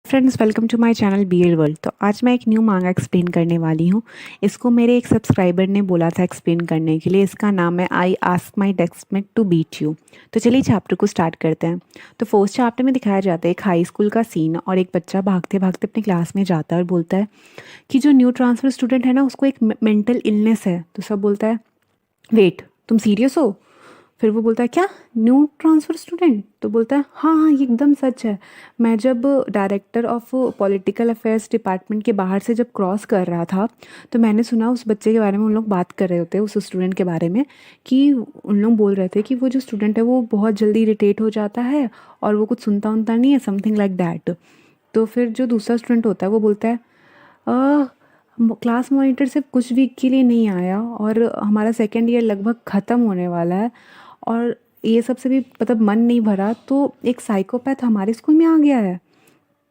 Friends, welcome to my channel BEd world. तो आज मैं एक न्यू मांगा एक्सप्लेन करने वाली हूँ। इसको मेरे एक सब्सक्राइबर ने बोला था एक्सप्लेन करने के लिए। इसका नाम है I ask my deskmate to beat you. तो चलिए चैप्टर को स्टार्ट करते हैं। तो फर्स्ट चैप्टर में दिखाया जाता है एक हाई स्कूल का सीन, और एक बच्चा भागते भागते अपने क्लास में जाता है और बोलता है कि जो न्यू ट्रांसफ़र स्टूडेंट है ना, उसको एक मेंटल इलनेस है। तो सब बोलता है, वेट, तुम सीरियस हो? फिर वो बोलता है, क्या न्यू ट्रांसफ़र स्टूडेंट? तो बोलता है, हाँ हाँ, ये एकदम सच है। मैं जब director of political affairs department के बाहर से जब क्रॉस कर रहा था, तो मैंने सुना उस बच्चे के बारे में। उन लोग बात कर रहे होते हैं उस स्टूडेंट के बारे में, कि उन लोग बोल रहे थे कि वो जो स्टूडेंट है वो बहुत जल्दी इरिटेट हो जाता है और वो कुछ सुनता उनता नहीं है, समथिंग लाइक दैट। तो फिर जो दूसरा स्टूडेंट होता है वो बोलता है, क्लास मॉनिटर सिर्फ कुछ वीक के लिए नहीं आया और हमारा सेकेंड ईयर लगभग ख़त्म होने वाला है, और ये सबसे भी मतलब मन नहीं भरा, तो एक साइकोपैथ हमारे स्कूल में आ गया है।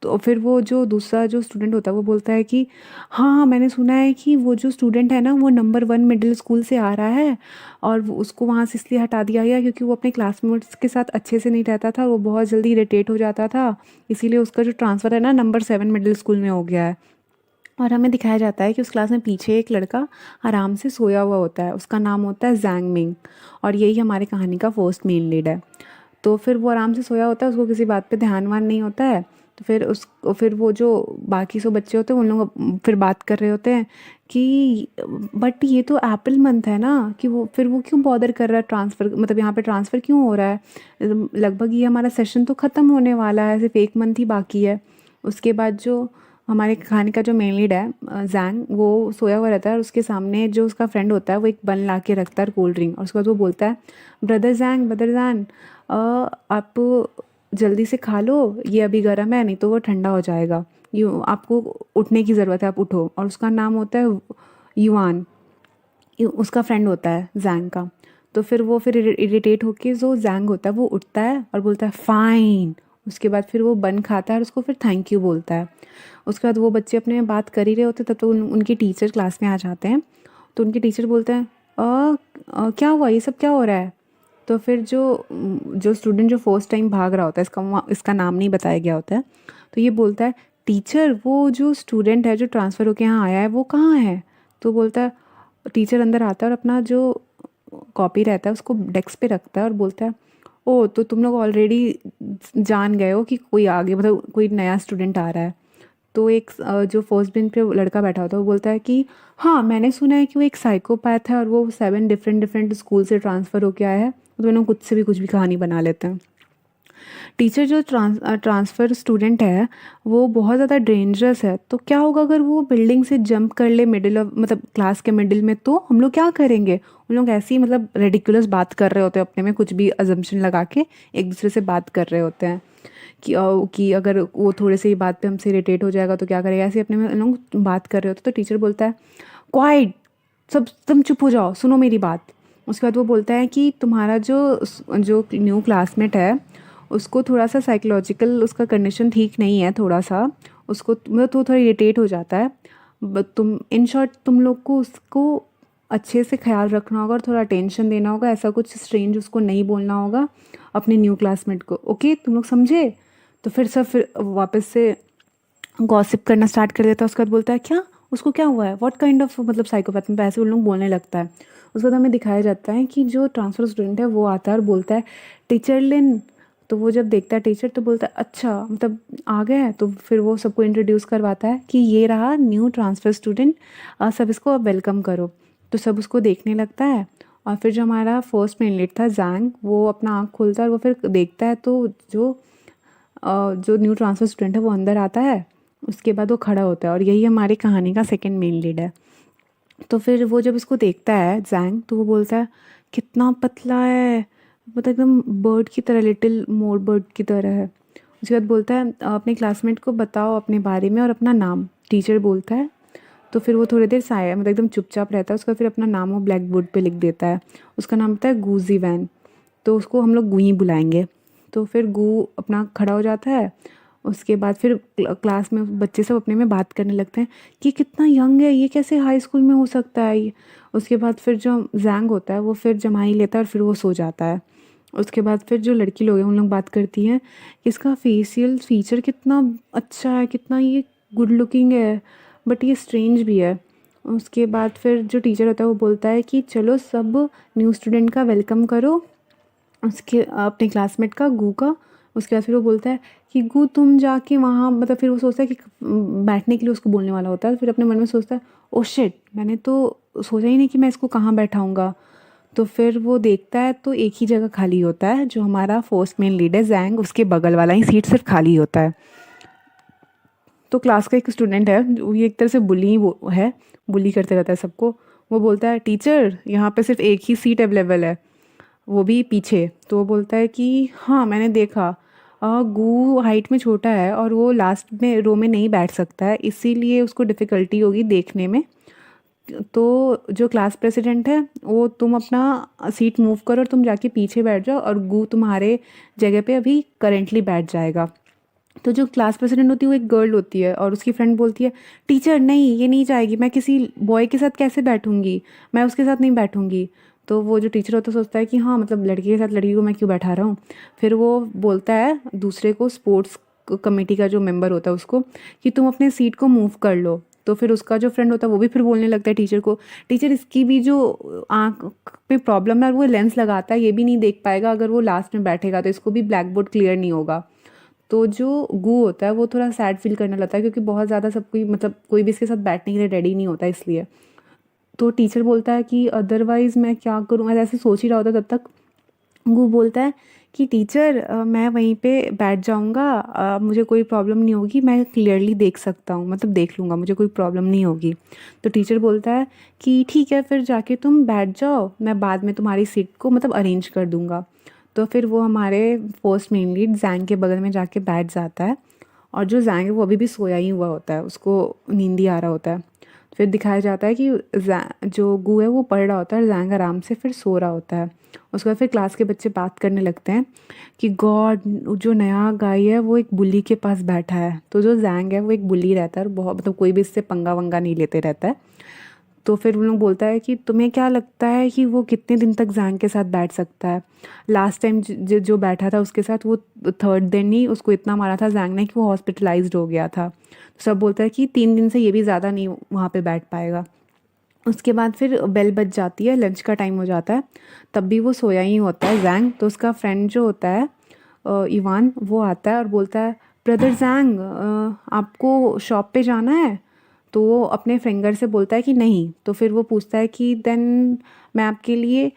तो फिर वो जो दूसरा जो स्टूडेंट होता है वो बोलता है कि हाँ हाँ, मैंने सुना है कि वो जो स्टूडेंट है ना, वो नंबर 1 मिडिल स्कूल से आ रहा है, और उसको वहाँ से इसलिए हटा दिया गया क्योंकि वो अपने क्लासमेट्स के साथ अच्छे से नहीं रहता था, वो बहुत जल्दी इरिटेट हो जाता था, इसीलिए उसका जो ट्रांसफ़र है ना नंबर 7 मिडिल स्कूल में हो गया है। और हमें दिखाया जाता है कि उस क्लास में पीछे एक लड़का आराम से सोया हुआ होता है, उसका नाम होता है जैंग मिंग, और यही हमारी कहानी का फर्स्ट मेन लीड है। तो फिर वो आराम से सोया होता है, उसको किसी बात पे ध्यान वान नहीं होता है। तो फिर वो जो बाकी सब बच्चे होते हैं उन लोग फिर बात कर रहे होते हैं कि बट ये तो एप्पल मंथ है ना, कि वो क्यों बॉदर कर रहा है ट्रांसफ़र, मतलब यहाँ पे ट्रांसफ़र क्यों हो रहा है, लगभग ये हमारा सेशन तो ख़त्म होने वाला है, सिर्फ एक मंथ ही बाकी है। उसके बाद जो हमारे कहानी का जो मेन लीड है जैंग, वो सोया हुआ रहता है और उसके सामने जो उसका फ्रेंड होता है वो एक बन ला के रखता है कोल्ड ड्रिंक, और उसके बाद वो बोलता है, ब्रदर जैंग, आप जल्दी से खा लो, ये अभी गर्म है, नहीं तो वो ठंडा हो जाएगा। आपको उठने की ज़रूरत है, आप उठो। और उसका नाम होता है युआन, उसका फ्रेंड होता है जैंग का। तो फिर इरिटेट होके जो जैंग होता है वो उठता है और बोलता है फाइन। उसके बाद फिर वो बन खाता है और उसको फिर थैंक यू बोलता है। उसके बाद वो बच्चे अपने में बात कर ही रहे होते तब तो उनकी टीचर क्लास में आ जाते हैं। तो उनके टीचर बोलते हैं, क्या हुआ, ये सब क्या हो रहा है? तो फिर जो स्टूडेंट जो फर्स्ट टाइम भाग रहा होता है, इसका नाम नहीं बताया गया होता है, तो ये बोलता है, टीचर वो जो स्टूडेंट है जो ट्रांसफ़र होके यहाँ आया है वो कहाँ है? तो बोलता है, टीचर अंदर आता है और अपना जो कॉपी रहता है उसको डेस्क पे रखता है और बोलता है, ओ तो तुम लोग ऑलरेडी जान गए हो कि कोई आगे मतलब कोई नया स्टूडेंट आ रहा है। तो एक जो फर्स्ट बेंच पे लड़का बैठा होता है वो बोलता है कि हाँ, मैंने सुना है कि वो एक साइकोपैथ है और वो 7 डिफरेंट डिफरेंट स्कूल से ट्रांसफ़र होके आया है। तो दोनों कुछ से भी कुछ भी कहानी बना लेते हैं। टीचर जो ट्रांसफ़र स्टूडेंट है वो बहुत ज़्यादा डेंजरस है, तो क्या होगा अगर वो बिल्डिंग से जंप कर ले मिडिल ऑफ मतलब क्लास के मिडिल में, तो हम लोग क्या करेंगे? उन लोग ऐसी मतलब रेडिकुलस बात कर रहे होते हैं अपने में, कुछ भी अजम्पशन लगा के एक दूसरे से बात कर रहे होते हैं कि अगर वो थोड़े से ही बात पे हमसे इरिटेट हो जाएगा तो क्या करेगा, ऐसे अपने में लोग बात कर रहे होते। तो टीचर बोलता है, क्वाइट, सब तुम चुप हो जाओ, सुनो मेरी बात। उसके बाद वो बोलता है कि तुम्हारा जो जो न्यू क्लासमेट है उसको थोड़ा सा साइकोलॉजिकल उसका कंडीशन ठीक नहीं है, थोड़ा सा उसको मतलब तो थोड़ा इरिटेट हो जाता है। तुम इन शॉर्ट तुम लोग को उसको अच्छे से ख्याल रखना होगा और थोड़ा अटेंशन देना होगा, ऐसा कुछ स्ट्रेंज उसको नहीं बोलना होगा अपने न्यू क्लासमेट को। ओके, तुम लोग समझे? तो फिर वापस से गॉसिप करना स्टार्ट कर देता है। उसके बाद बोलता है, क्या उसको क्या हुआ है, व्हाट काइंड ऑफ मतलब साइकोपैथ में, ऐसे उन लोग बोलने लगता है। उसके बाद हमें दिखाया जाता है कि जो ट्रांसफ़र स्टूडेंट है वो आता है और बोलता है, टीचर लिन। तो वो जब देखता है टीचर तो बोलता है, अच्छा मतलब आ गए हैं। तो फिर वो सबको इंट्रोड्यूस करवाता है कि ये रहा न्यू ट्रांसफ़र स्टूडेंट, सब इसको अब वेलकम करो। तो सब उसको देखने लगता है। और फिर जो हमारा फर्स्ट मेन लीड था जैंग, वो अपना आँख खोलता है और वो फिर देखता है तो जो न्यू ट्रांसफ़र स्टूडेंट है वो अंदर आता है। उसके बाद वो खड़ा होता है, और यही हमारी कहानी का सेकंड मेन लीड है। तो फिर वो जब इसको देखता है जैंग, तो वो बोलता है, कितना पतला है, मतलब एकदम बर्ड की तरह, लिटिल मोर बर्ड की तरह है। उसके बाद बोलता है, अपने क्लासमेट को बताओ अपने बारे में और अपना नाम। टीचर बोलता है। तो फिर वो थोड़ी देर साया मतलब एकदम चुपचाप रहता है। उसका फिर अपना नाम वो ब्लैक बोर्ड पे लिख देता है। उसका नाम होता है गूजी वैन। तो उसको हम लोग गूई बुलाएंगे। तो फिर गू अपना खड़ा हो जाता है। उसके बाद फिर क्लास में बच्चे सब अपने में बात करने लगते हैं कि कितना यंग है, ये कैसे हाई स्कूल में हो सकता है ये। उसके बाद फिर जो जैंग होता है वो फिर जमाई लेता है और फिर वो सो जाता है। उसके बाद फिर जो लड़की लोग हैं उन लोग बात करती हैं कि इसका फेशियल फीचर कितना अच्छा है, कितना ये गुड लुकिंग है, बट ये स्ट्रेंज भी है। उसके बाद फिर जो टीचर होता है वो बोलता है कि चलो सब न्यू स्टूडेंट का वेलकम करो, उसके अपने क्लासमेट का गू का। उसके बाद फिर वो बोलता है कि गू तुम जाके वहाँ, मतलब फिर वो सोचता है कि बैठने के लिए उसको बोलने वाला होता है, फिर अपने मन में सोचता है ओ शिट, मैंने तो सोचा ही नहीं कि मैं इसको कहाँ बैठाऊँगा। तो फिर वो देखता है तो एक ही जगह खाली होता है, जो हमारा फर्स्ट मेन लीड है जैंग, उसके बगल वाला ही सीट सिर्फ खाली होता है। तो क्लास का एक स्टूडेंट है, ये एक तरह से बुली वो है, बुली करते रहता है सबको। वो बोलता है टीचर यहाँ पे सिर्फ एक ही सीट अवेलेबल है, वो भी पीछे। तो वो बोलता है कि हाँ मैंने देखा, गू हाइट में छोटा है और वो लास्ट में रो में नहीं बैठ सकता है, इसीलिए उसको डिफ़िकल्टी होगी देखने में। तो जो क्लास प्रेसिडेंट है वो, तुम अपना सीट मूव करो और तुम जाके पीछे बैठ जाओ, और गू तुम्हारे जगह पे अभी करेंटली बैठ जाएगा। तो जो क्लास प्रेसिडेंट होती है वो एक गर्ल होती है, और उसकी फ्रेंड बोलती है टीचर नहीं ये नहीं जाएगी, मैं किसी बॉय के साथ कैसे बैठूंगी, मैं उसके साथ नहीं बैठूंगी। तो वो जो टीचर होता है सोचता है कि हाँ मतलब लड़के के साथ लड़की को मैं क्यों बैठा रहा हूँ। फिर वो बोलता है दूसरे को, स्पोर्ट्स कमेटी का जो मेंबर होता है उसको, कि तुम अपने सीट को मूव कर लो। तो फिर उसका जो फ्रेंड होता है वो भी फिर बोलने लगता है टीचर को, टीचर इसकी भी जो आँख पे प्रॉब्लम है और वो लेंस लगाता है, ये भी नहीं देख पाएगा, अगर वो लास्ट में बैठेगा तो इसको भी ब्लैक बोर्ड क्लियर नहीं होगा। तो जो गू होता है वो थोड़ा सैड फील करने लगता है, क्योंकि बहुत ज़्यादा सब कोई, मतलब कोई भी इसके साथ बैठने के लिए रेडी नहीं होता इसलिए। तो टीचर बोलता है कि अदरवाइज़ मैं क्या करूँ, मैं ऐसे सोच ही रहा होता तब तक गू बोलता है कि टीचर मैं वहीं पे बैठ जाऊँगा, मुझे कोई प्रॉब्लम नहीं होगी, मैं क्लियरली देख सकता हूँ, मतलब देख लूँगा, मुझे कोई प्रॉब्लम नहीं होगी। तो टीचर बोलता है कि ठीक है फिर जाके तुम बैठ जाओ, मैं बाद में तुम्हारी सीट को मतलब अरेंज कर दूँगा। तो फिर वो हमारे फर्स्ट मेन लीड जैंग के बगल में जाके बैठ जाता है, और जो जैंग है वो अभी भी सोया ही हुआ होता है, उसको नींद ही आ रहा होता है। फिर दिखाया जाता है कि जो गू है वो पढ़ रहा होता है और जैंग आराम से फिर सो रहा होता है। उसके बाद फिर क्लास के बच्चे बात करने लगते हैं कि गॉड, जो नया गाय है वो एक बुली के पास बैठा है। तो जो जैंग है वो एक बुली रहता है और बहुत, मतलब कोई भी इससे पंगा वंगा नहीं लेते रहता है। तो फिर उन लोग बोलता है कि तुम्हें क्या लगता है कि वो कितने दिन तक जैंग के साथ बैठ सकता है। लास्ट टाइम जो बैठा था उसके साथ, वो थर्ड दिन ही उसको इतना मारा था जैंग ने कि वो हॉस्पिटलाइज्ड हो गया था। तो सब बोलता है कि 3 दिन से ये भी ज़्यादा नहीं वहाँ पे बैठ पाएगा। उसके बाद फिर बेल बज जाती है, लंच का टाइम हो जाता है, तब भी वो सोया ही होता है जैंग। तो उसका फ्रेंड जो होता है इवान, वो आता है और बोलता है ब्रदर जैंग आपको शॉप पे जाना है। तो वो अपने फिंगर से बोलता है कि नहीं। तो फिर वो पूछता है कि देन मैं आपके लिए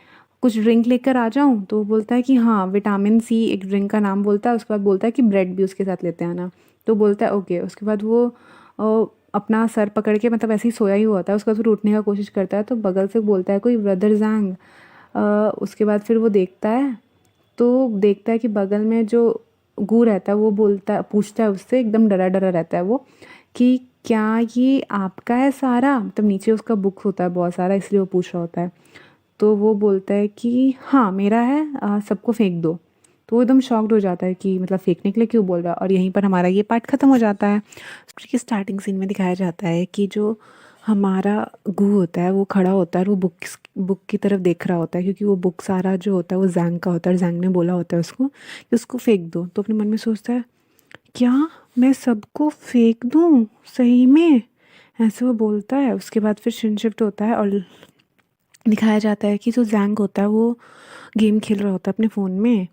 कुछ ड्रिंक लेकर आ जाऊं। तो वो बोलता है कि हाँ, विटामिन सी एक ड्रिंक का नाम बोलता है। उसके बाद बोलता है कि ब्रेड भी उसके साथ लेते आना। तो बोलता है ओके। उसके बाद वो अपना सर पकड़ के, मतलब ऐसे ही सोया ही होता है, उसके बाद फिर उठने का कोशिश करता है तो बगल से बोलता है कोई ब्रदर जैंग। उसके बाद फिर वो देखता है, तो देखता है कि बगल में जो गू रहता है वो बोलता है, पूछता है उससे, एकदम डरा डरा रहता है वो, कि क्या ये आपका है सारा, मतलब नीचे उसका बुक होता है बहुत सारा, इसलिए वो पूछ रहा होता है। तो वो बोलता है कि हाँ मेरा है, सबको फेंक दो। तो वो एकदम शॉक्ड हो जाता है कि मतलब फेंकने के लिए क्यों बोल रहा है, और यहीं पर हमारा ये पार्ट ख़त्म हो जाता है। उसके स्टार्टिंग सीन में दिखाया जाता है कि जो हमारा गू होता है वो खड़ा होता है और वो बुक की तरफ देख रहा होता है, क्योंकि वो बुक सारा जो होता है वो जैंग का होता है, और जैंग ने बोला होता है उसको कि उसको फेंक दो। तो अपने मन में सोचता है क्या मैं सबको फेंक दूँ सही में, ऐसे वो बोलता है। उसके बाद फिर शिन शिफ्ट होता है और दिखाया जाता है कि जो जैंग होता है वो गेम खेल रहा होता है अपने फ़ोन में,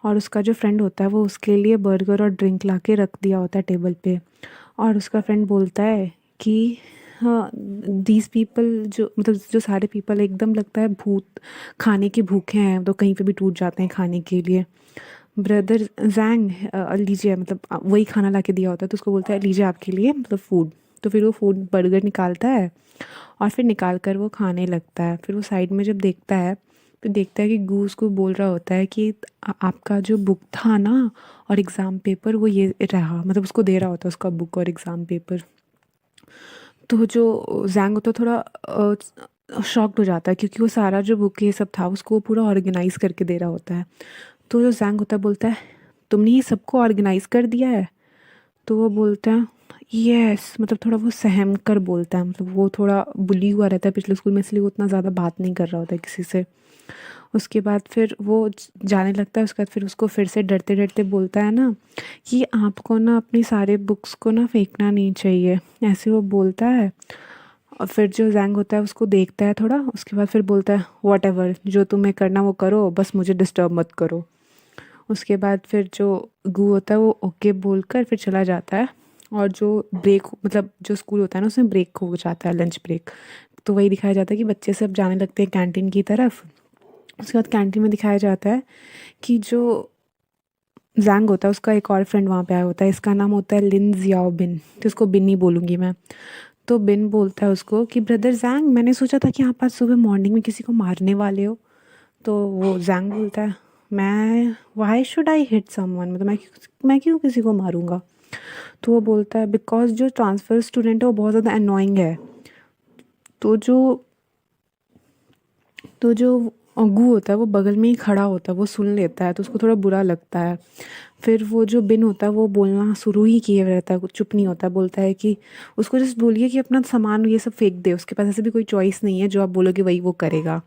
और उसका जो फ्रेंड होता है वो उसके लिए बर्गर और ड्रिंक ला के रख दिया होता है टेबल पे। और उसका फ्रेंड बोलता है कि हाँ दीज पीपल, जो मतलब जो सारे पीपल एकदम लगता है भूत, खाने के भूखे हैं, तो कहीं पे भी टूट जाते हैं खाने के लिए। ब्रदर जैंग लीजिए, मतलब वही खाना ला के दिया होता है, तो उसको बोलता है लीजिए आपके लिए, मतलब फूड। तो फिर वो फूड बर्गर निकालता है और फिर निकाल कर वो खाने लगता है। फिर वो साइड में जब देखता है तो देखता है कि गूस को बोल रहा होता है कि आपका जो बुक था ना और एग्ज़ाम पेपर, वो ये रहा, मतलब उसको दे रहा होता है उसका बुक और एग्ज़ाम पेपर। तो जो जैंग होता है थोड़ा शॉक्ड हो जाता है, क्योंकि वो सारा जो बुक ये सब था उसको पूरा ऑर्गेनाइज करके दे रहा होता है। तो जो जैंग होता है बोलता है तुमने ये सबको ऑर्गेनाइज कर दिया है। तो वो बोलता है यस, मतलब थोड़ा वो सहम कर बोलता है, मतलब वो थोड़ा बुली हुआ रहता है पिछले स्कूल में, इसलिए वो उतना ज़्यादा बात नहीं कर रहा होता है किसी से। उसके बाद फिर वो जाने लगता है। उसके बाद फिर उसको फिर से डरते डरते बोलता है ना कि आपको ना अपनी सारे बुक्स को ना फेंकना नहीं चाहिए, ऐसे वो बोलता है। और फिर जो जैंग होता है उसको देखता है थोड़ा, उसके बाद फिर बोलता है वॉट एवर, जो तुम्हें करना वो करो, बस मुझे डिस्टर्ब मत करो। उसके बाद फिर जो गू होता है वो ओके बोलकर फिर चला जाता है। और जो ब्रेक मतलब जो स्कूल होता है ना उसमें ब्रेक हो जाता है, लंच ब्रेक। तो वही दिखाया जाता है कि बच्चे सब जाने लगते हैं कैंटीन की तरफ। उसके बाद कैंटीन में दिखाया जाता है कि जो जैंग होता है उसका एक और फ्रेंड वहाँ पे आया होता है, इसका नाम होता है लिन जियाओ बिन, तो उसको बिन ही बोलूँगी मैं। तो बिन बोलता है उसको कि ब्रदर जैंग, मैंने सोचा था कि आप आज सुबह मॉर्निंग में किसी को मारने वाले हो। तो वो जैंग बोलता है मैं why should I hit someone, मतलब मैं क्यों किसी को मारूंगा। तो वो बोलता है बिकॉज जो ट्रांसफ़र स्टूडेंट है वो बहुत ज़्यादा अनोइंग है। तो जो तो जो अग्गू होता है वो बगल में ही खड़ा होता है, वो सुन लेता है तो उसको थोड़ा बुरा लगता है। फिर वो जो बिन होता है वो बोलना शुरू ही किए रहता है, कुछ चुप नहीं होता, बोलता है कि उसको जस्ट बोलिए कि अपना सामान ये सब फेंक दे, उसके पास ऐसे भी कोई चॉइस नहीं है, जो आप बोलोगे वही वो करेगा।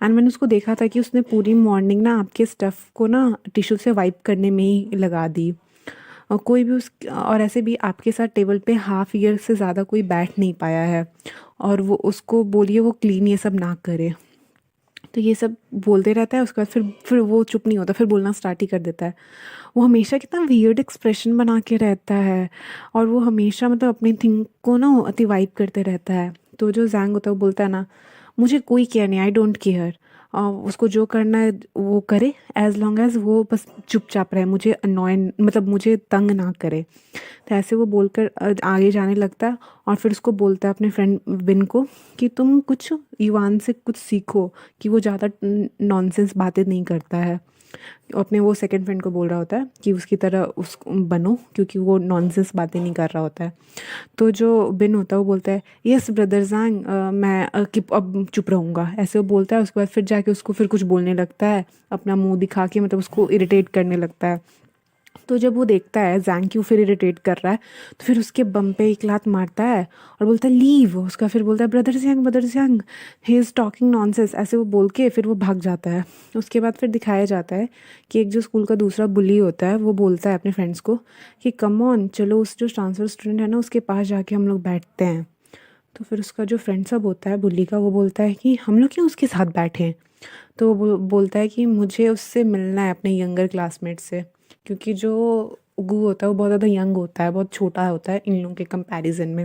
एंड मैंने उसको देखा था कि उसने पूरी मॉर्निंग ना आपके स्टफ़ को ना टिश्यू से वाइप करने में ही लगा दी। और कोई भी उस और ऐसे भी आपके साथ टेबल पे हाफ ईयर से ज़्यादा कोई बैठ नहीं पाया है, और वो उसको बोलिए वो क्लीन ये सब ना करे। तो ये सब बोलते रहता है। उसके बाद फिर वो चुप नहीं होता, फिर बोलना स्टार्ट ही कर देता है। वो हमेशा कितना वियर्ड एक्सप्रेशन बना के रहता है, और वो हमेशा मतलब अपनी थिंग को ना अतिवाइब करते रहता है। तो जो जैंग होता है वो बोलता है ना मुझे कोई केयर नहीं, आई डोंट केयर, उसको जो करना है वो करे, एज लॉन्ग एज वो बस चुपचाप रहे, मुझे अनॉय मतलब मुझे तंग ना करे। तो ऐसे वो बोलकर आगे जाने लगता है। और फिर उसको बोलता है अपने फ्रेंड विन को कि तुम कुछ युवान से कुछ सीखो, कि वो ज़्यादा नॉनसेंस बातें नहीं करता है। अपने वो सेकंड फ्रेंड को बोल रहा होता है कि उसकी तरह उस बनो, क्योंकि वो नॉनसेंस बातें नहीं कर रहा होता है। तो जो बिन होता है वो बोलता है यस ब्रदर जैंग, मैं कि अब चुप रहूँगा, ऐसे वो बोलता है। उसके बाद फिर जाके उसको फिर कुछ बोलने लगता है, अपना मुंह दिखा के, मतलब उसको इरिटेट करने लगता है। तो जब वो देखता है जैंग क्यों फिर इरिटेट कर रहा है, तो फिर उसके बम पे एक लात मारता है और बोलता है लीव। उसका फिर बोलता है brother Siang he is talking nonsense, ऐसे वो बोल के फिर वो भाग जाता है। उसके बाद फिर दिखाया जाता है कि एक जो स्कूल का दूसरा बुली होता है वो बोलता है अपने फ्रेंड्स को कि कम ऑन चलो, उस जो ट्रांसफ़र स्टूडेंट है ना उसके पास जाके हम लोग बैठते हैं। तो फिर उसका जो फ्रेंड सब होता है बुली का, वो बोलता है कि हम लोग क्यों उसके साथ बैठें। तो वो बोलता है कि मुझे उससे मिलना है, अपने यंगर क्लासमेट से, क्योंकि जो गू होता है वो बहुत ज़्यादा यंग होता है, बहुत छोटा होता है इन लोगों के कंपैरिजन में।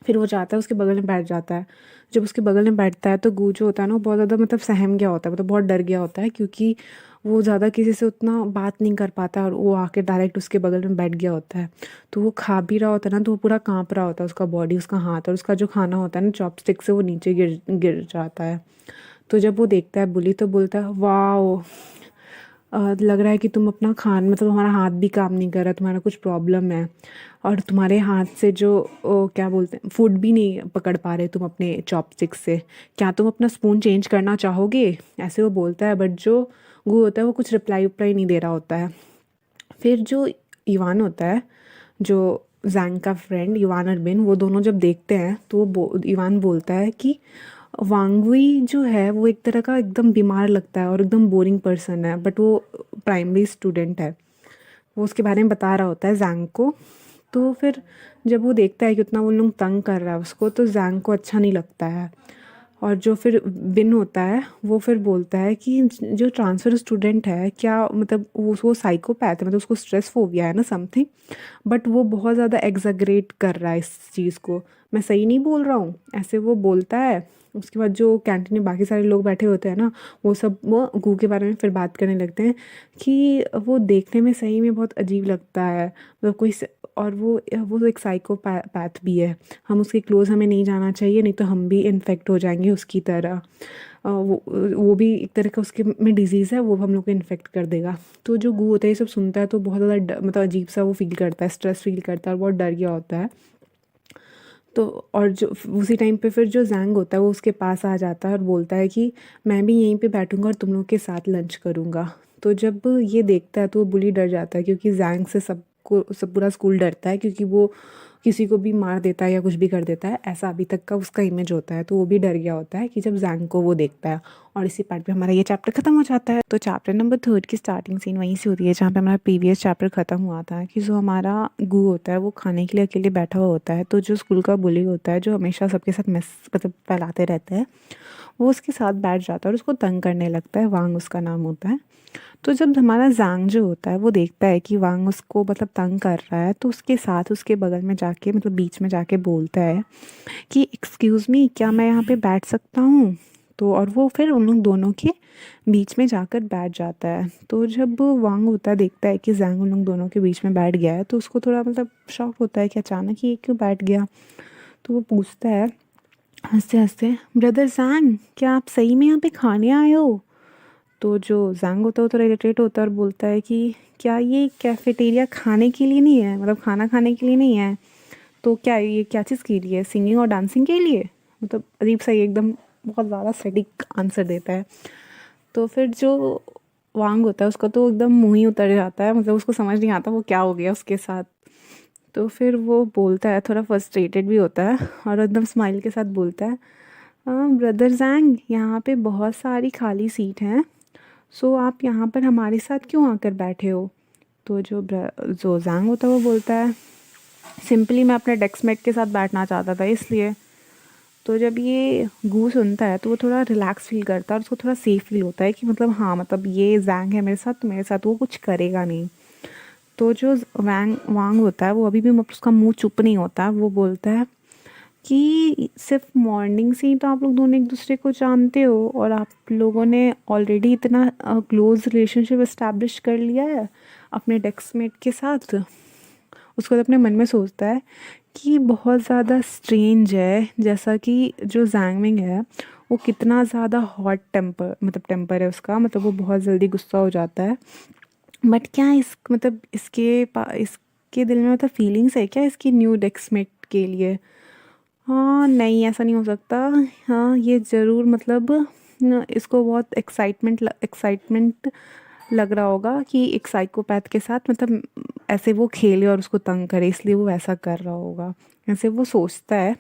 फिर वो जाता है उसके बगल में बैठ जाता है। जब उसके बगल में बैठता है तो गू जो होता है ना वो बहुत ज़्यादा मतलब सहम गया होता है, मतलब बहुत डर गया होता है, क्योंकि वो ज़्यादा किसी से उतना बात नहीं कर पाता और वो आके डायरेक्ट उसके बगल में बैठ गया होता है। तो वो खा भी रहा होता है ना, तो वो पूरा काँप रहा होता है, उसका बॉडी, उसका हाथ, और उसका जो खाना होता है ना चॉपस्टिक से वो नीचे गिर गिर जाता है। तो जब वो देखता है बुली तो बोलता है वाओ, लग रहा है कि तुम अपना मतलब तुम्हारा हाथ भी काम नहीं कर रहा, तुम्हारा कुछ प्रॉब्लम है, और तुम्हारे हाथ से जो क्या बोलते हैं फूड भी नहीं पकड़ पा रहे तुम अपने चॉपस्टिक से, क्या तुम अपना स्पून चेंज करना चाहोगे, ऐसे वो बोलता है। बट जो गू होता है वो कुछ रिप्लाई उप्लाई नहीं दे रहा होता है। फिर जो इवान होता है, जो जैंग का फ्रेंड, इवान और बिन, वो दोनों जब देखते हैं तो इवान बोलता है कि वांगुई जो है वो एक तरह का एकदम बीमार लगता है और एकदम बोरिंग पर्सन है, बट वो प्राइमरी स्टूडेंट है। वो उसके बारे में बता रहा होता है जैंग को। तो फिर जब वो देखता है कि उतना वो लोग तंग कर रहा है उसको, तो जैंग को अच्छा नहीं लगता है। और जो फिर बिन होता है वो फिर बोलता है कि जो ट्रांसफ़र स्टूडेंट है क्या, मतलब वो साइकोपैथ है, मतलब उसको स्ट्रेस फोबिया है ना समथिंग, बट वो बहुत ज़्यादा एग्जैगरेट कर रहा है इस चीज़ को, मैं सही नहीं बोल रहा हूँ, ऐसे वो बोलता है। उसके बाद जो कैंटीन में बाकी सारे लोग बैठे होते हैं ना, वो सब वो गू के बारे में फिर बात करने लगते हैं कि वो देखने में सही में बहुत अजीब लगता है, मतलब और वो एक साइकोपैथ भी है, हम उसके क्लोज़ हमें नहीं जाना चाहिए, नहीं तो हम भी इन्फेक्ट हो जाएंगे उसकी तरह। वो भी एक तरह का उसके में डिजीज़ है, वो हम लोग को इन्फेक्ट कर देगा। तो जो गू होता है ये सब सुनता है तो बहुत ज़्यादा मतलब अजीब सा वो फील करता है, स्ट्रेस फील करता है और बहुत डर गया होता है। तो और जो उसी टाइम पे फिर जो जैंग होता है वो उसके पास आ जाता है और बोलता है कि मैं भी यहीं पे बैठूंगा और तुम लोग के साथ लंच करूंगा। तो जब ये देखता है तो वो बुली डर जाता है, क्योंकि जैंग से सब पूरा स्कूल डरता है, क्योंकि वो किसी को भी मार देता है या कुछ भी कर देता है, ऐसा अभी तक का उसका इमेज होता है। तो वो भी डर गया होता है कि जब जैंग को वो देखता है। और इसी पार्ट पे हमारा ये चैप्टर खत्म हो जाता है। तो चैप्टर नंबर 3 की स्टार्टिंग सीन वहीं से होती है जहाँ पे हमारा प्रीवियस चैप्टर खत्म हुआ था कि जो हमारा गू होता है वो खाने के लिए अकेले बैठा हुआ होता है। तो जो स्कूल का बुली होता है जो हमेशा सबके साथ मेस मतलब फैलाते रहते हैं, वो उसके साथ बैठ जाता है और उसको तंग करने लगता है। वांग उसका नाम होता है। तो जब हमारा ज़ांग जो होता है वो देखता है कि वांग उसको मतलब तंग कर रहा है, तो उसके साथ उसके बगल में जाके मतलब बीच में जाके बोलता है कि एक्सक्यूज़ मी, क्या मैं यहाँ पे बैठ सकता हूँ। तो और वो फिर उन लोग दोनों के बीच में जाकर बैठ जाता है। तो जब वांग होता है देखता है कि ज़ांग उन लोग दोनों के बीच में बैठ गया है, तो उसको थोड़ा मतलब शॉक होता है कि अचानक ये क्यों बैठ गया। तो वो पूछता है हंसते हंसते, ब्रदर ज़ांग, क्या आप सही में यहाँ पे खाने आए हो। तो जो ज़ांग होता है वो थोड़ा इरिटेट होता है और बोलता है कि क्या ये कैफेटेरिया खाने के लिए नहीं है, मतलब खाना खाने के लिए नहीं है, तो क्या ये क्या चीज़ के लिए है, सिंगिंग और डांसिंग के लिए। मतलब अजीब सा ही एकदम बहुत ज़्यादा सटीक आंसर देता है। तो फिर जो वांग होता है उसका तो एकदम मुँह ही उतर जाता है, मतलब उसको समझ नहीं आता वो क्या हो गया उसके साथ। तो फिर वो बोलता है, थोड़ा फ्रस्ट्रेटेड भी होता है और एकदम स्माइल के साथ बोलता है, ब्रदर ज़ैंग, यहाँ पे बहुत सारी खाली सीट हैं, सो आप यहाँ पर हमारे साथ क्यों आकर बैठे हो। तो जो ज़ैंग होता है वो बोलता है, सिंपली मैं अपने डेस्कमेट के साथ बैठना चाहता था इसलिए। तो जब ये गू सुनता है तो वो थोड़ा रिलैक्स फील करता है और उसको थोड़ा सेफ फील होता है कि मतलब हाँ, मतलब ये ज़ैंग है मेरे साथ, तो मेरे साथ वो कुछ करेगा नहीं। तो जो वांग वांग होता है वो अभी भी मतलब उसका मुंह चुप नहीं होता है। वो बोलता है कि सिर्फ मॉर्निंग से ही तो आप लोग दोनों एक दूसरे को जानते हो और आप लोगों ने ऑलरेडी इतना क्लोज रिलेशनशिप इस्टेब्लिश कर लिया है अपने डेस्कमेट के साथ। उसको तो अपने मन में सोचता है कि बहुत ज़्यादा स्ट्रेंज है, जैसा कि जो जैंगमिंग है वो कितना ज़्यादा हॉट टेम्पर है उसका, मतलब वो बहुत जल्दी गुस्सा हो जाता है। बट क्या इसके दिल में मतलब फीलिंग्स है क्या इसकी न्यू डेस्कमेट के लिए। हाँ नहीं, ऐसा नहीं हो सकता। हाँ ये ज़रूर मतलब इसको बहुत एक्साइटमेंट लग रहा होगा कि एक साइकोपैथ के साथ मतलब ऐसे वो खेले और उसको तंग करे, इसलिए वो ऐसा कर रहा होगा, ऐसे वो सोचता है।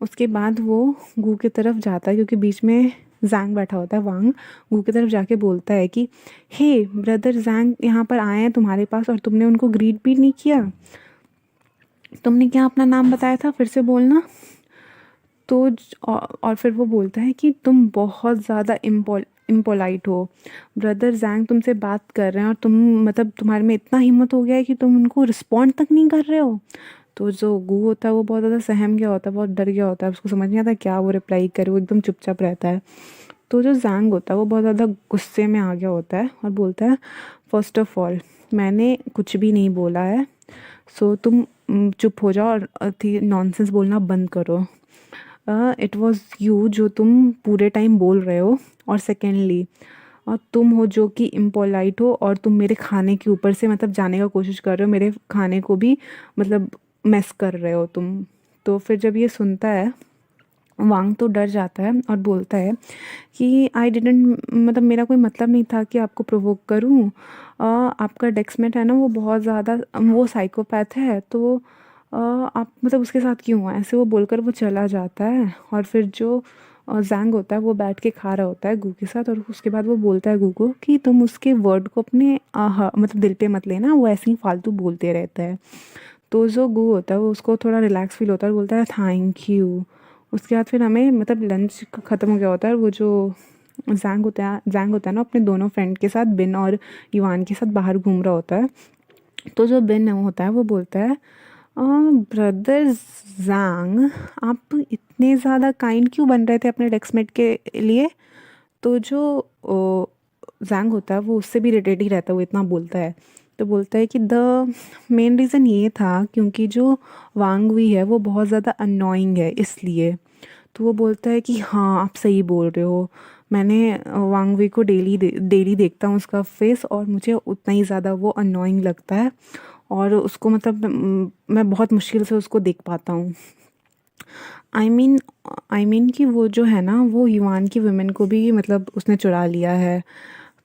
उसके बाद वो गू की तरफ जाता है क्योंकि बीच में जैंग बैठा होता है। वांग गू की तरफ जाके बोलता है कि हे ब्रदर जैंग, यहाँ पर आए हैं तुम्हारे पास और तुमने उनको ग्रीट भी नहीं किया। तुमने क्या अपना नाम बताया था, फिर से बोलना। तो और फिर वो बोलता है कि तुम बहुत ज़्यादा इम्पोलाइट हो, ब्रदर जैंग तुमसे बात कर रहे हैं और तुम मतलब तुम्हारे में इतना हिम्मत हो गया है कि तुम उनको रिस्पॉन्ड तक नहीं कर रहे हो। तो जो गू होता है वो बहुत ज़्यादा सहम गया होता है, बहुत डर गया होता है, उसको समझ नहीं आता क्या वो रिप्लाई करे, वो एकदम चुपचाप रहता है। तो जो जैंग होता है वो बहुत ज़्यादा गुस्से में आ गया होता है और बोलता है, फर्स्ट ऑफ ऑल मैंने कुछ भी नहीं बोला है, सो तुम चुप हो जाओ और नॉनसेंस बोलना बंद करो। इट वॉज़ यू जो तुम पूरे टाइम बोल रहे हो, और सेकेंडली और तुम हो जो कि इम्पोलाइट हो और तुम मेरे खाने के ऊपर से मतलब जाने का कोशिश कर रहे हो, मेरे खाने को भी मतलब मेस कर रहे हो तुम। तो फिर जब ये सुनता है वांग तो डर जाता है और बोलता है कि आई डिडंट मतलब मेरा कोई मतलब नहीं था कि आपको प्रोवोक करूं। आपका डेस्कमेट है ना वो बहुत ज़्यादा वो साइकोपैथ है, तो आप मतलब उसके साथ क्यों हुआ, ऐसे वो बोलकर वो चला जाता है। और फिर जो जैंग होता है वो बैठ के खा रहा होता है गू के साथ, और उसके बाद वो बोलता है गू को कि तुम उसके वर्ड को अपने मतलब दिल पे मत लेना, वो ऐसे ही फालतू बोलते रहता है। तो जो गू होता है वो उसको थोड़ा रिलैक्स फील होता है और बोलता है थैंक यू। उसके बाद फिर हमें मतलब लंच ख़त्म हो गया होता है, वो जो जैंग होता है ना अपने दोनों फ्रेंड के साथ बिन और युवान के साथ बाहर घूम रहा होता है। तो जो बिन होता है वो बोलता है, ब्रदर जैंग, आप इतने ज़्यादा काइंड क्यों बन रहे थे अपने डेस्कमेट के लिए। तो जो जैंग होता है वो उससे भी इरिटेट ही रहता है, वो इतना बोलता है। तो बोलता है कि द मेन रीज़न ये था क्योंकि जो वांग हुई है वो बहुत ज़्यादा अननोइंग है इसलिए। तो वो बोलता है कि हाँ आप सही बोल रहे हो, मैंने वांग वी को डेली देखता हूँ उसका फेस, और मुझे उतना ही ज़्यादा वो अननोइंग लगता है और उसको मतलब मैं बहुत मुश्किल से उसको देख पाता हूँ। आई मीन कि वो जो है ना वो युवान की वुमेन को भी मतलब उसने चुरा लिया है।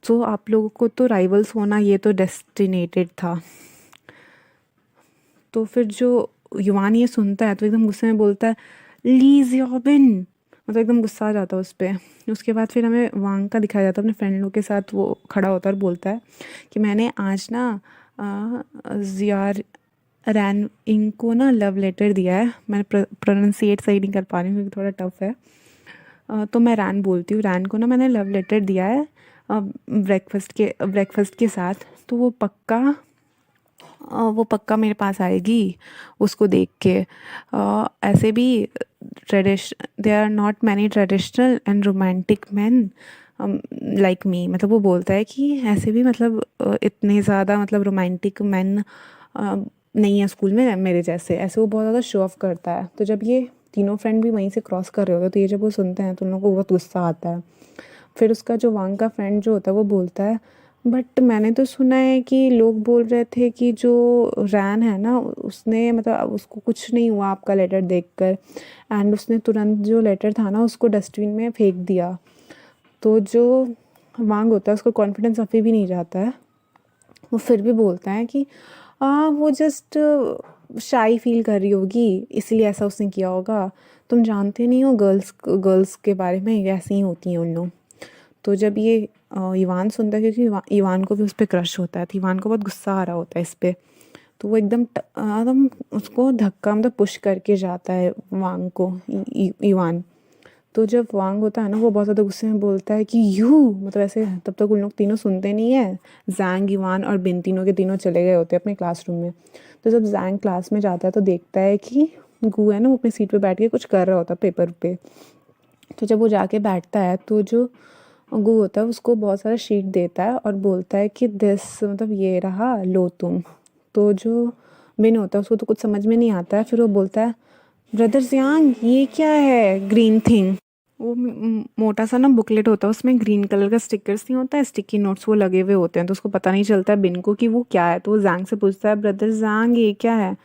तो आप लोगों को तो राइवल्स होना ये तो डेस्टिनेटेड था। तो फिर जो युवान ये सुनता है तो एकदम गुस्से में बोलता है, ली जियाबिन, मतलब एकदम गुस्सा आ जाता है उस पर। उसके बाद फिर हमें वांग का दिखाया जाता है, अपने फ्रेंड लोग के साथ वो खड़ा होता है और बोलता है कि मैंने आज ना जियार रैन इंग को ना लव लेटर दिया है। मैंने प्रोनाउंसिएट सही नहीं कर पा रही हूँ क्योंकि थोड़ा टफ है। तो मैं रैन बोलती हूँ, रैन को ना मैंने लव लेटर दिया है ब्रेकफास्ट के साथ, तो वो पक्का मेरे पास आएगी उसको देख के। ऐसे भी there are not many traditional and romantic man like me, मतलब वो बोलता है कि ऐसे भी मतलब इतने ज़्यादा मतलब रोमांटिक मैन नहीं है स्कूल में मेरे जैसे, ऐसे वो बहुत ज़्यादा शो ऑफ करता है। तो जब ये तीनों फ्रेंड भी वहीं से क्रॉस कर रहे होते हैं तो ये जब वो सुनते हैं तो उन लोगों को बहुत गुस्सा आता है। फिर उसका जो वांग का फ्रेंड जो होता है वो बोलता है, बट मैंने तो सुना है कि लोग बोल रहे थे कि जो रैन है ना उसने मतलब उसको कुछ नहीं हुआ आपका लेटर देखकर, एंड उसने तुरंत जो लेटर था ना उसको डस्टबिन में फेंक दिया। तो जो वांग होता है उसको कॉन्फिडेंस अभी भी नहीं जाता है, वो फिर भी बोलता है कि वो जस्ट शाई फील कर रही होगी इसलिए ऐसा उसने किया होगा, तुम जानते नहीं हो गर्ल्स के बारे में, ऐसी ही होती हैं उन लोग। तो जब ये इवान सुनता है, क्योंकि इवान को भी उस पर क्रश होता है, तो इवान को बहुत गुस्सा आ रहा होता है इस पर, तो वो एकदम उसको धक्का मतलब पुश करके जाता है वांग को, इवान। तो जब वांग होता है ना वो बहुत ज़्यादा गुस्से में बोलता है कि यू, मतलब ऐसे, तब तक उन लोग तीनों सुनते नहीं है। जैंग, इवान और बिन तीनों के तीनों चले गए होते हैं अपने क्लासरूम में। तो जब जैंग क्लास में जाता है तो देखता है कि गू है ना वो अपनी सीट पे बैठ के कुछ कर रहा होता है पेपर पे। तो जब वो जाके बैठता है तो जो गू होता है उसको बहुत सारा शीट देता है और बोलता है कि दिस, मतलब ये रहा लो तुम। तो जो बिन होता है उसको तो कुछ समझ में नहीं आता है, फिर वो बोलता है, ब्रदर जियांग ये क्या है ग्रीन थिंग। वो मोटा सा ना बुकलेट होता है, उसमें ग्रीन कलर का स्टिकर्स नहीं होता है, स्टिकी नोट्स वो लगे हुए होते हैं, तो उसको पता नहीं चलता है बिन को कि वो क्या है। तो वो जैंग से पूछता है, ब्रदर जैंग ये क्या है।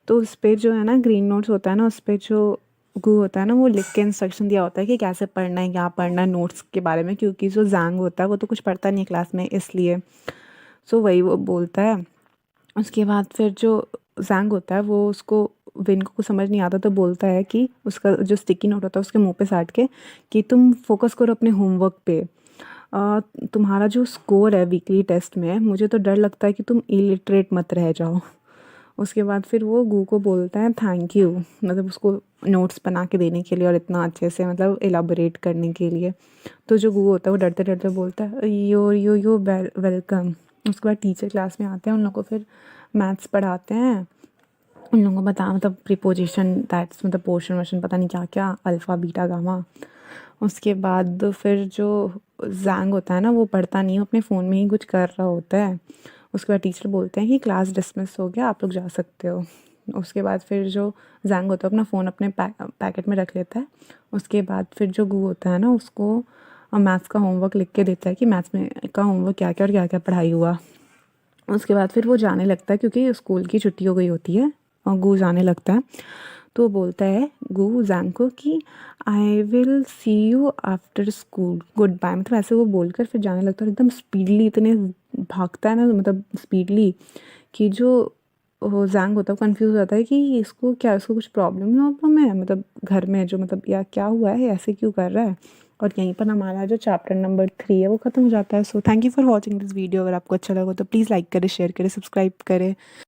तो उस पर जो है ना ग्रीन नोट्स होता है ना, उस पर जो गू होता है ना वो लिख के इंस्ट्रक्शन दिया होता है कि कैसे पढ़ना है, क्या पढ़ना है नोट्स के बारे में, क्योंकि जो जैंग होता है वो तो कुछ पढ़ता नहीं है क्लास में इसलिए। सो वही वो बोलता है। उसके बाद फिर जो जैंग होता है वो उसको, विन को कुछ समझ नहीं आता तो बोलता है कि उसका जो स्टिकी नोट होता है उसके मुंह पे साट के कि तुम फोकस करो अपने होमवर्क पे। तुम्हारा जो स्कोर है वीकली टेस्ट में, मुझे तो डर लगता है कि तुम इलिटरेट मत रह जाओ। उसके बाद फिर वो गू को बोलता है थैंक यू, मतलब उसको नोट्स बना के देने के लिए और इतना अच्छे से मतलब एलाबोरेट करने के लिए। तो जो गू होता है वो डरते डरते बोलता है यो वेलकम। उसके बाद टीचर क्लास में आते हैं, उन लोगों को फिर मैथ्स पढ़ाते हैं। उन लोगों को बता मतलब प्रीपोजिशन दैट्स मतलब पोर्शन वर्शन पता नहीं क्या क्या, अल्फ़ा बीटा गामा। उसके बाद फिर जो जैंग होता है ना वो पढ़ता नहीं, वो अपने फ़ोन में ही कुछ कर रहा होता है। उसके बाद टीचर बोलते हैं कि क्लास डिसमिस हो गया, आप लोग जा सकते हो। उसके बाद फिर जो जैंग होता है अपना फ़ोन अपने पैकेट में रख लेता है। उसके बाद फिर जो गू होता है ना उसको मैथ्स का होमवर्क लिख के देता है कि मैथ्स में का होमवर्क क्या क्या और क्या क्या पढ़ाई हुआ। उसके बाद फिर वो जाने लगता है क्योंकि स्कूल की छुट्टी हो गई होती है, और गू जाने लगता है। तो वो बोलता है गू जैंग को कि I will see you after school, goodbye, मतलब ऐसे वो बोलकर फिर जाने लगता है। एकदम स्पीडली इतने भागता है ना, मतलब स्पीडली कि जो वो जैंग होता है कंफ्यूज हो जाता है कि इसको क्या, इसको कुछ प्रॉब्लम है मतलब घर में, जो मतलब या क्या हुआ है, ऐसे क्यों कर रहा है। और यहीं पर हमारा जो चैप्टर नंबर 3 है वो ख़त्म हो जाता है। So thank you for watching this video. अगर आपको अच्छा लगा तो प्लीज़ लाइक करें, शेयर करें, सब्सक्राइब करें।